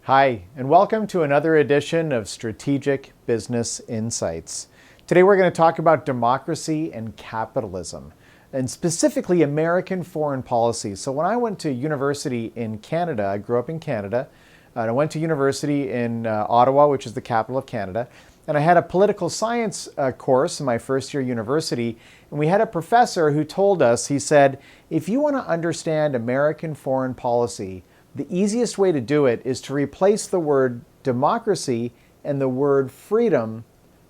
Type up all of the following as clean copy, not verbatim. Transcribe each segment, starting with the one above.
Hi, and welcome to another edition of Strategic Business Insights. Today we're going to talk about democracy and capitalism, and specifically American foreign policy. So when I went to university in Canada, I grew up in Canada, and I went to university in Ottawa, which is the capital of Canada, and I had a political science course in my first year university, and we had a professor who told us, he said, if you want to understand American foreign policy, the easiest way to do it is to replace the word democracy and the word freedom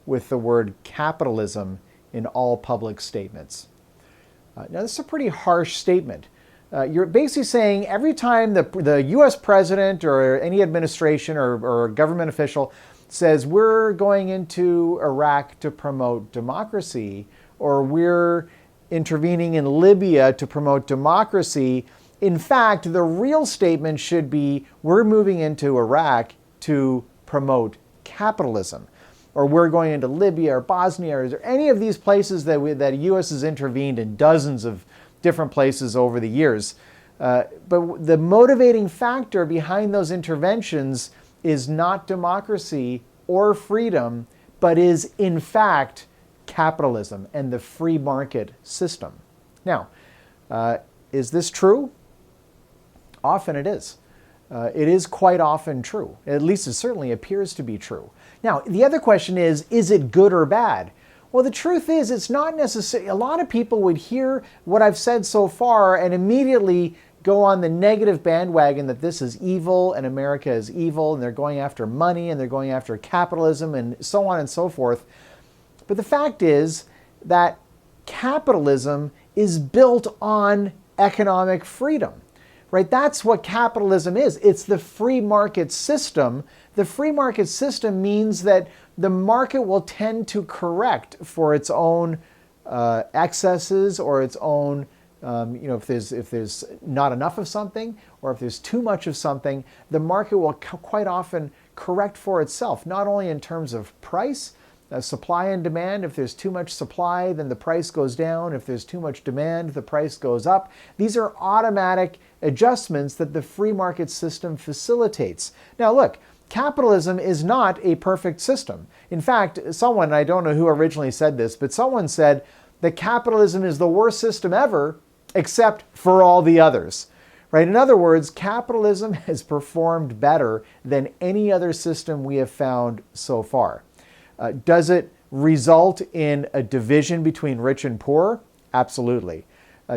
with the word capitalism in all public statements. Now, this is a pretty harsh statement. You're basically saying every time the US president or any administration or government official says we're going into Iraq to promote democracy, or we're intervening in Libya to promote democracy, in fact, the real statement should be we're moving into Iraq to promote capitalism, or we're going into Libya or Bosnia or any of these places that the U.S. has intervened in dozens of different places over the years. But the motivating factor behind those interventions is not democracy or freedom, but is in fact capitalism and the free market system. Now, is this true? Often it is. It is quite often true. At least it certainly appears to be true. Now, the other question is it good or bad? Well, the truth is it's not necessary. A lot of people would hear what I've said so far and immediately go on the negative bandwagon that this is evil and America is evil and they're going after money and they're going after capitalism and so on and so forth. But the fact is that capitalism is built on economic freedom. Right? That's what capitalism is. It's the free market system. The free market system means that the market will tend to correct for its own excesses or its own, if there's not enough of something or if there's too much of something, the market will quite often correct for itself, not only in terms of price, supply and demand. If there's too much supply, then the price goes down. If there's too much demand, the price goes up. These are automatic adjustments that the free market system facilitates. Now look, capitalism is not a perfect system. In fact, someone, I don't know who originally said this, but someone said that capitalism is the worst system ever, except for all the others. Right? In other words, capitalism has performed better than any other system we have found so far. Does it result in a division between rich and poor? Absolutely.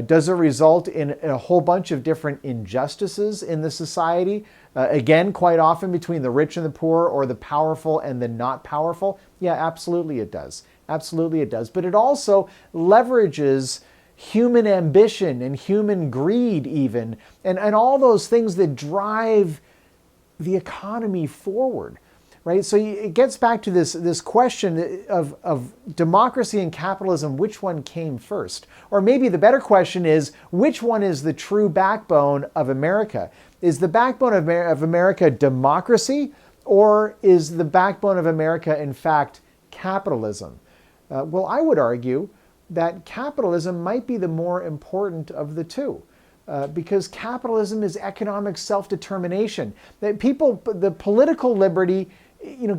Does it result in a whole bunch of different injustices in the society? Again, quite often between the rich and the poor, or the powerful and the not powerful? Yeah, absolutely it does. Absolutely it does. But it also leverages human ambition and human greed even, and all those things that drive the economy forward. Right? So it gets back to this question of democracy and capitalism, which one came first? Or maybe the better question is, which one is the true backbone of America? Is the backbone of America democracy, or is the backbone of America, in fact, capitalism? Well, I would argue that capitalism might be the more important of the two. Because capitalism is economic self-determination. That the political liberty,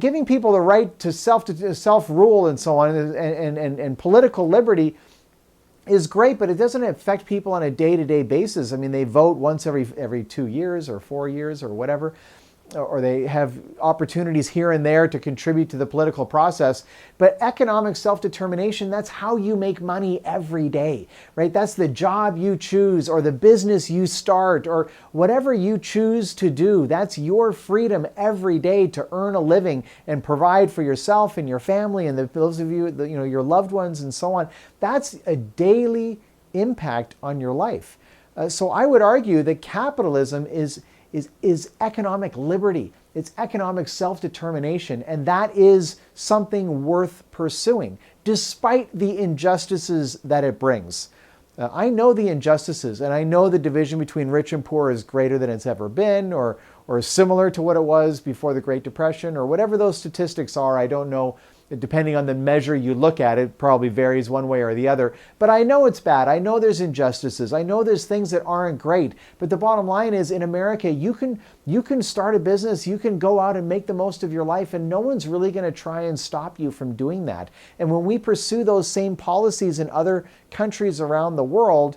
giving people the right to self-rule and so on, and political liberty is great, but it doesn't affect people on a day-to-day basis. I mean, they vote once every 2 years or 4 years or whatever, or they have opportunities here and there to contribute to the political process. But economic self-determination, that's how you make money every day, right? That's the job you choose, or the business you start, or whatever you choose to do. That's your freedom every day to earn a living and provide for yourself and your family and those of you, your loved ones and so on. That's a daily impact on your life. So I would argue that capitalism is economic liberty. It's economic self-determination, and that is something worth pursuing, despite the injustices that it brings. I know the injustices, and I know the division between rich and poor is greater than it's ever been, or similar to what it was before the Great Depression, or whatever those statistics are. I don't know Depending on the measure you look at, it probably varies one way or the other. But I know it's bad. I know there's injustices. I know there's things that aren't great. But the bottom line is, in America, you can start a business, you can go out and make the most of your life, and no one's really going to try and stop you from doing that. And when we pursue those same policies in other countries around the world,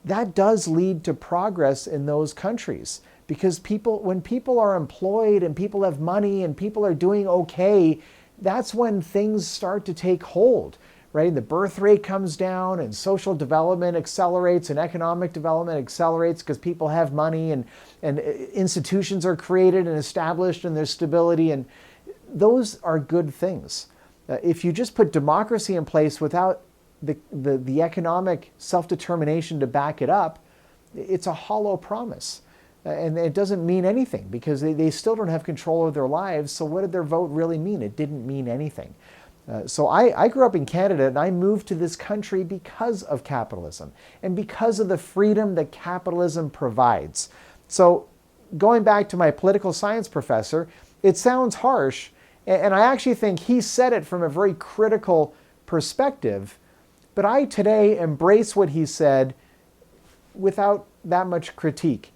that does lead to progress in those countries. Because when people are employed and people have money and people are doing okay, that's when things start to take hold, right? The birth rate comes down and social development accelerates and economic development accelerates because people have money, and institutions are created and established and there's stability, and those are good things. If you just put democracy in place without the economic self-determination to back it up, it's a hollow promise. And it doesn't mean anything because they still don't have control of their lives. So what did their vote really mean? It didn't mean anything. So I grew up in Canada, and I moved to this country because of capitalism and because of the freedom that capitalism provides. So going back to my political science professor, it sounds harsh, and I actually think he said it from a very critical perspective, but I today embrace what he said without that much critique.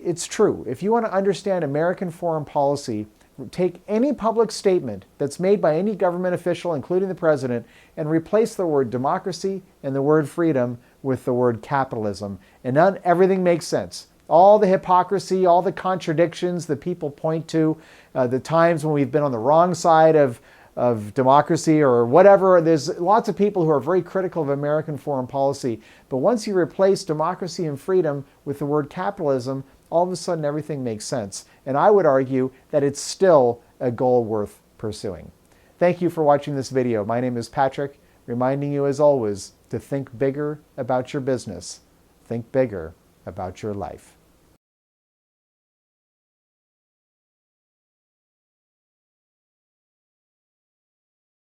It's true. If you want to understand American foreign policy, take any public statement that's made by any government official, including the president, and replace the word democracy and the word freedom with the word capitalism. And then everything makes sense. All the hypocrisy, all the contradictions that people point to, the times when we've been on the wrong side of democracy or whatever. There's lots of people who are very critical of American foreign policy. But once you replace democracy and freedom with the word capitalism, all of a sudden everything makes sense. And I would argue that it's still a goal worth pursuing. Thank you for watching this video. My name is Patrick, reminding you as always to think bigger about your business. Think bigger about your life.